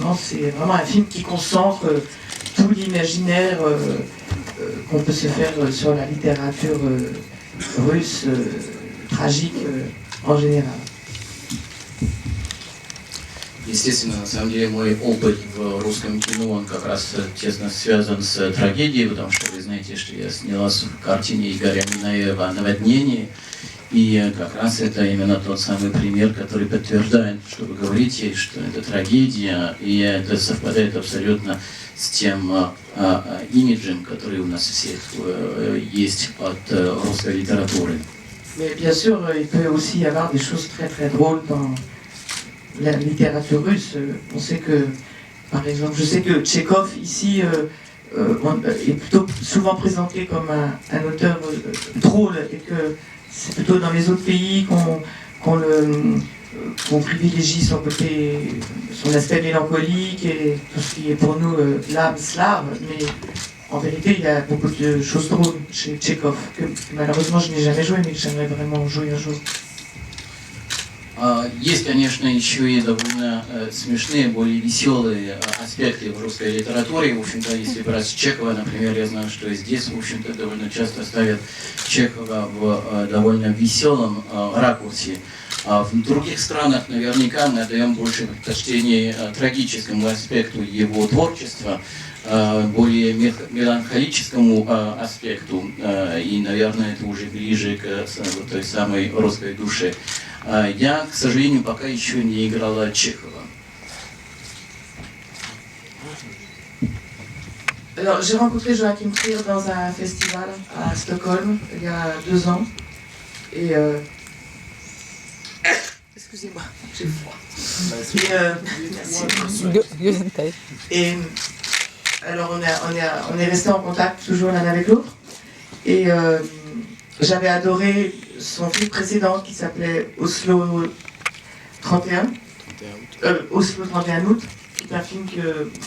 effectivement, c'est vraiment un film qui concentre tout l'imaginaire qu'on peut se faire sur la littérature russe tragique en général. Естественно, на самом деле мой опыт в русском кино, он как раз тесно связан с трагедией, потому что вы знаете, что я снялась в картине Игоря Минаева «Наводнение», и как раз это именно тот самый пример, который подтверждает, что вы говорите, что это трагедия, и это совпадает абсолютно с тем имиджем, который у нас всех есть от русской литературы. Mais bien sûr, il peut aussi y avoir des choses très très drôles dans la littérature russe. On sait que, par exemple, je sais que Tchekhov ici est plutôt souvent présenté comme un auteur drôle et que c'est plutôt dans les autres pays qu'on privilégie son côté, son aspect mélancolique et tout ce qui est pour nous l'âme slave. Mais en vérité, il y a beaucoup de choses drôles chez Tchekhov que malheureusement je n'ai jamais joué, mais que j'aimerais vraiment jouer un jour. Есть, конечно, еще и довольно смешные, более веселые аспекты в русской литературе. В общем-то, если брать Чехова, например, я знаю, что здесь, в общем-то, довольно часто ставят Чехова в довольно веселом ракурсе. А в других странах наверняка мы отдаем больше предпочтение трагическому аспекту его творчества, более меланхолическому аспекту, и, наверное, это уже ближе к той самой русской душе. Я, к сожалению, пока еще не играла Чехова. Alors, j'ai rencontré Joachim Trier dans un festival à Stockholm il y a 2 ans. Et excusez-moi, j'ai froid. Merci. Et alors, on est restés en contact toujours l'un avec l'autre. Et j'avais adoré son film précédent qui s'appelait Oslo 31. Oslo 31 août, qui est un film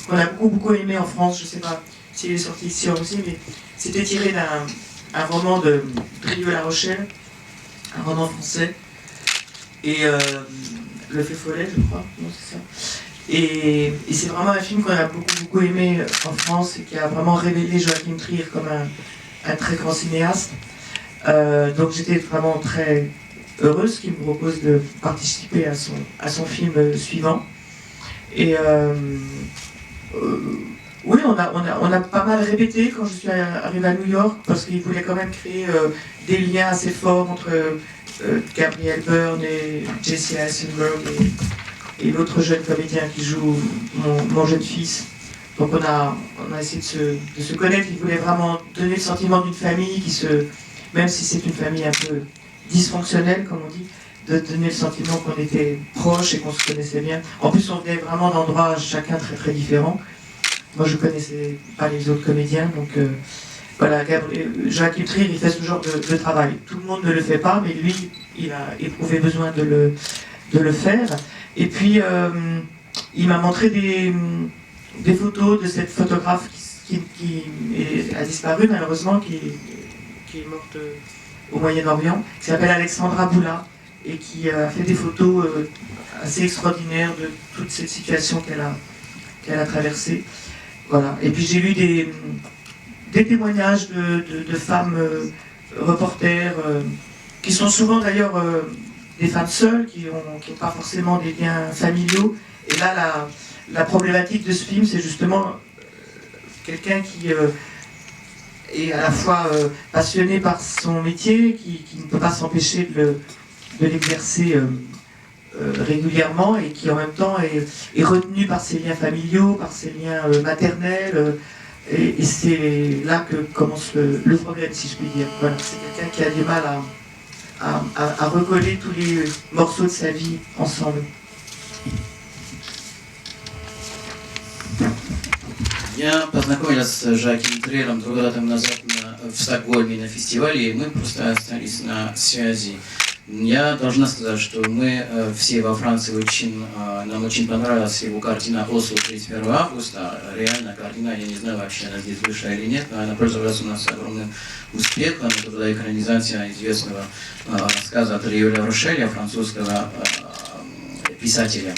qu'on a beaucoup aimé en France. Je ne sais pas s'il est sorti ici aussi, mais c'était tiré d'un roman de Drieux La Rochelle, un roman français. Et Le Fait Follet, je crois, non, c'est ça. Et c'est vraiment un film qu'on a beaucoup aimé en France et qui a vraiment révélé Joachim Trier comme un très grand cinéaste. Donc j'étais vraiment très heureuse qu'il me propose de participer à son film suivant. Et oui, on a pas mal répété quand je suis arrivée à New York, parce qu'il voulait quand même créer des liens assez forts entre Gabriel Byrne et Jesse Eisenberg et l'autre jeune comédien qui joue mon jeune fils. Donc on a essayé de se connaître. Il voulait vraiment donner le sentiment d'une famille même si c'est une famille un peu dysfonctionnelle, comme on dit, de donner le sentiment qu'on était proches et qu'on se connaissait bien. En plus, on venait vraiment d'endroits chacun très très différents. Moi, je ne connaissais pas les autres comédiens, donc voilà, Joachim Trier, il fait ce genre de travail. Tout le monde ne le fait pas, mais lui, il a éprouvé besoin de le faire. Et puis, il m'a montré des photos de cette photographe qui a disparu, malheureusement, qui est morte au Moyen-Orient, qui s'appelle Alexandra Boula, et qui a fait des photos assez extraordinaires de toute cette situation qu'elle a traversée. Voilà. Et puis j'ai lu des témoignages de femmes reporters, qui sont souvent d'ailleurs des femmes seules, qui n'ont pas forcément des liens familiaux. Et là, la problématique de ce film, c'est justement quelqu'un qui est à la fois passionné par son métier, qui ne peut pas s'empêcher de l'exercer régulièrement, et qui en même temps est retenu par ses liens familiaux, par ses liens maternels. Et c'est là que commence le problème, si je puis dire. Voilà, c'est quelqu'un qui a du mal à recoller tous les morceaux de sa vie ensemble. Я познакомилась с Жаком Триером 2 года тому назад в Стокгольме на фестивале, и мы просто остались на связи. Я должна сказать, что мы все во Франции нам очень понравилась его картина «Осло 31 августа». Реально картина, я не знаю, вообще она здесь вышла или нет, но она пользовалась у нас огромным успехом. Это была экранизация известного рассказа Дрюя Ля Рошеля, французского писателя.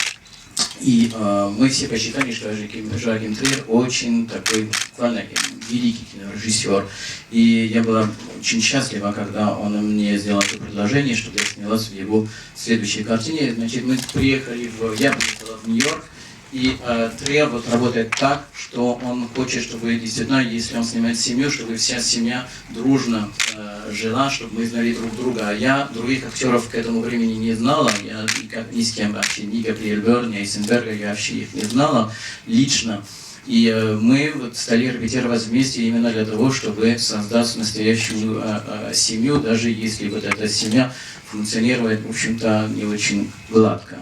И мы все посчитали, что Жоаким Триер очень такой буквально великий кинорежиссер. И я была очень счастлива, когда он мне сделал это предложение, чтобы я снялась в его следующей картине. Значит, я приехала в Нью-Йорк, и Триер вот работает так, что он хочет, чтобы действительно, если он снимает семью, чтобы вся семья дружно жила, чтобы мы знали друг друга. А я других актеров к этому времени не знала, я ни с кем вообще, ни Габриэль Бёрн, ни Айзенберга, я вообще их не знала лично. И мы вот стали репетировать вместе именно для того, чтобы создать настоящую семью, даже если вот эта семья функционирует, в общем-то, не очень гладко.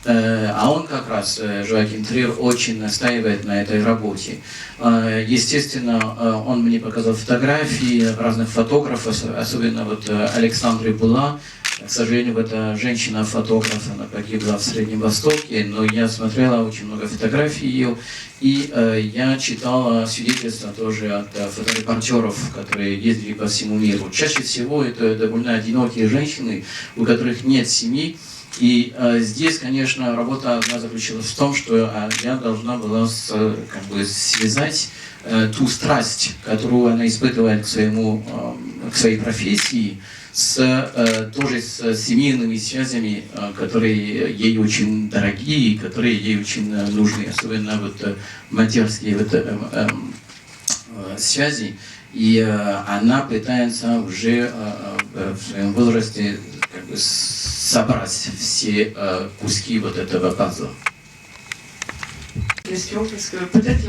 А он как раз, Жоаким Триер, очень настаивает на этой работе. Естественно, он мне показал фотографии разных фотографов, особенно вот Александры Була. К сожалению, эта женщина-фотограф, она погибла в Среднем Востоке, но я смотрела очень много фотографий ее, и я читала свидетельства тоже от фоторепортеров, которые ездили по всему миру. Чаще всего это довольно одинокие женщины, у которых нет семьи. И здесь, конечно, работа одна заключалась в том, что я должна была связать ту страсть, которую она испытывает к своей профессии, тоже с семейными связями, которые ей очень дорогие, которые ей очень нужны, особенно вот матерские связи. И она пытается уже в своем возрасте собрать все куски вот этого пазла. Question, parce que peut-être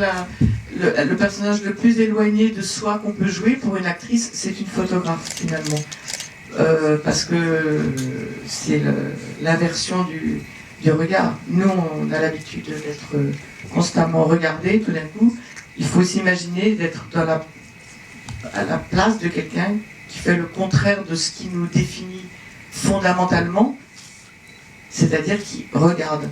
le personnage le plus éloigné de soi qu'on peut jouer pour une actrice, c'est une photographe finalement. Parce que c'est l'inversion du regard. Nous, on a l'habitude d'être constamment regardé, tout d'un coup. Il faut s'imaginer d'être à la place de quelqu'un qui fait le contraire de ce qui nous définit fondamentalement, c'est-à-dire qui regarde.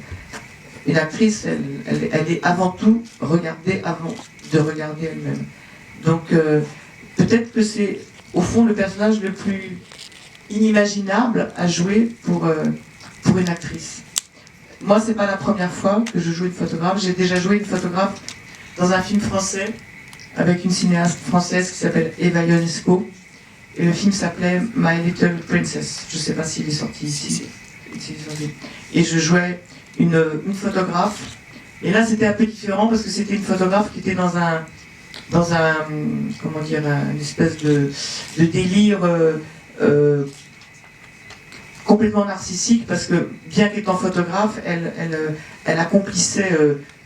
Une actrice, elle est avant tout regardée avant de regarder elle-même. Donc peut-être que c'est au fond le personnage le plus inimaginable à jouer pour une actrice. Moi, c'est pas la première fois que je joue une photographe. J'ai déjà joué une photographe dans un film français avec une cinéaste française qui s'appelle Eva Ionesco. Et le film s'appelait My Little Princess. Je ne sais pas s'il est sorti ici. Et je jouais une photographe. Et là, c'était un peu différent parce que c'était une photographe qui était dans un comment dire, une espèce de délire complètement narcissique, parce que bien qu'étant photographe, elle accomplissait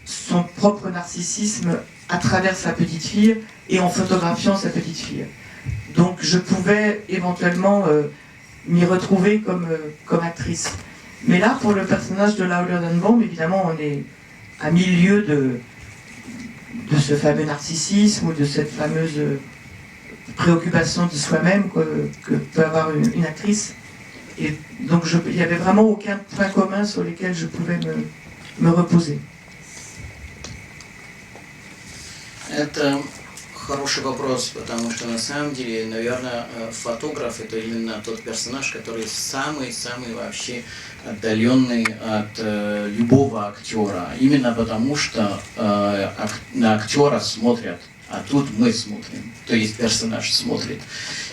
son propre narcissisme à travers sa petite fille et en photographiant sa petite fille. Donc je pouvais éventuellement m'y retrouver comme actrice. Mais là, pour le personnage de Louder Than Bomb, évidemment, on est à milieu de ce fameux narcissisme ou de cette fameuse préoccupation de soi-même que peut avoir une actrice. Et donc il n'y avait vraiment aucun point commun sur lesquels je pouvais me reposer. Это хороший вопрос, потому что на самом деле, наверное, фотограф — это именно тот персонаж, который самый-самый вообще отдаленный от любого актера. Именно потому что на актера смотрят, а тут мы смотрим, то есть персонаж смотрит.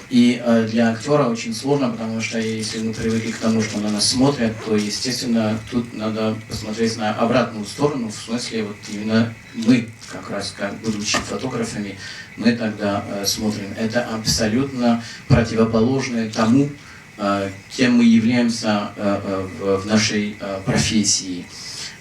И для актера очень сложно, потому что если мы привыкли к тому, что на нас смотрят, то, естественно, тут надо посмотреть на обратную сторону, в смысле, вот именно мы, как раз, будучи фотографами, мы тогда смотрим. Это абсолютно противоположное тому, кем мы являемся в нашей профессии.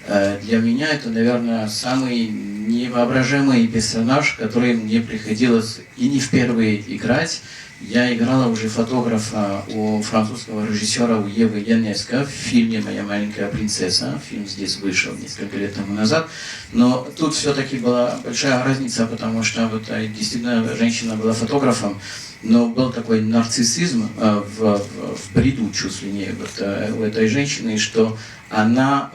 Для меня это, наверное, самый невоображаемый персонаж, который мне приходилось и не впервые играть. Я играла уже фотографа у французского режиссера у Евы Янеско в фильме «Моя маленькая принцесса». Фильм здесь вышел несколько лет тому назад. Но тут все-таки была большая разница, потому что вот, действительно женщина была фотографом, но был такой нарциссизм в бреду чуть ли не у этой женщины, что она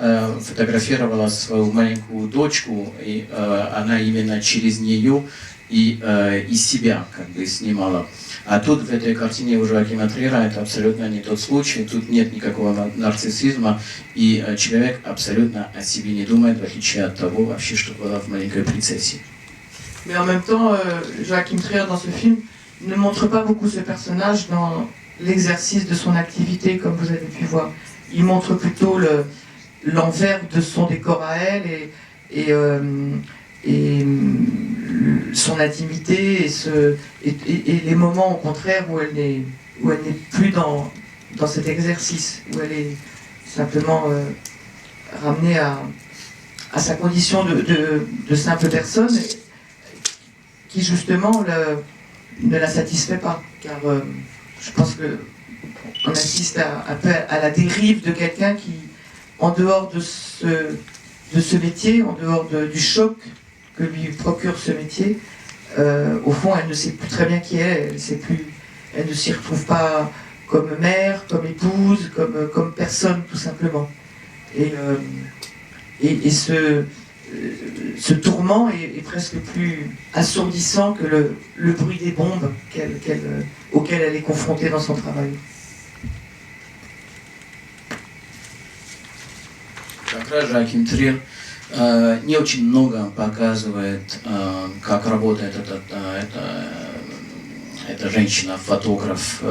фотографировала свою маленькую дочку, и она именно через нее и из себя как бы снимала. А тут в этой картине у Жоакима Трира это абсолютно не тот случай, тут нет никакого нарциссизма, и человек абсолютно о себе не думает, в отличие от того вообще, что было в «Маленькой принцессе». Mais en même temps, Joachim Trier dans ce film ne montre pas beaucoup ce personnage dans l'exercice de son activité, comme vous avez pu voir. Il montre plutôt l'envers de son décor à elle et son intimité et les moments au contraire où elle n'est plus dans cet exercice, où elle est simplement ramenée à sa condition de simple personne qui justement ne la satisfait pas, car je pense qu'on assiste un peu à la dérive de quelqu'un qui, en dehors de ce métier, en dehors du choc que lui procure ce métier, au fond, elle ne sait plus très bien qui elle est, elle ne s'y retrouve pas comme mère, comme épouse, comme personne, tout simplement. Et ce tourment est presque plus assourdissant que le bruit des bombes auquel elle est confrontée dans son travail. Как раз Жоаким Трир не очень много показывает, как работает эта женщина-фотограф.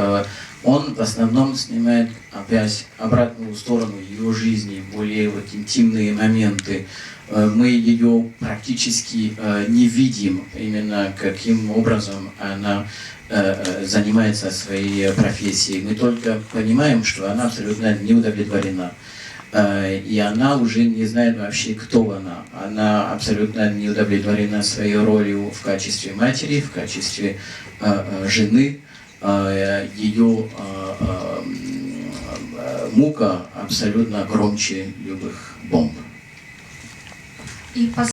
Он в основном снимает опять обратную сторону ее жизни, более вот интимные моменты. Мы ее практически не видим, именно каким образом она занимается своей профессией. Мы только понимаем, что она абсолютно не удовлетворена. И она уже не знает вообще, кто она. Она абсолютно не удовлетворена своей ролью в качестве матери, в качестве жены. Ее мука абсолютно громче любых бомб. И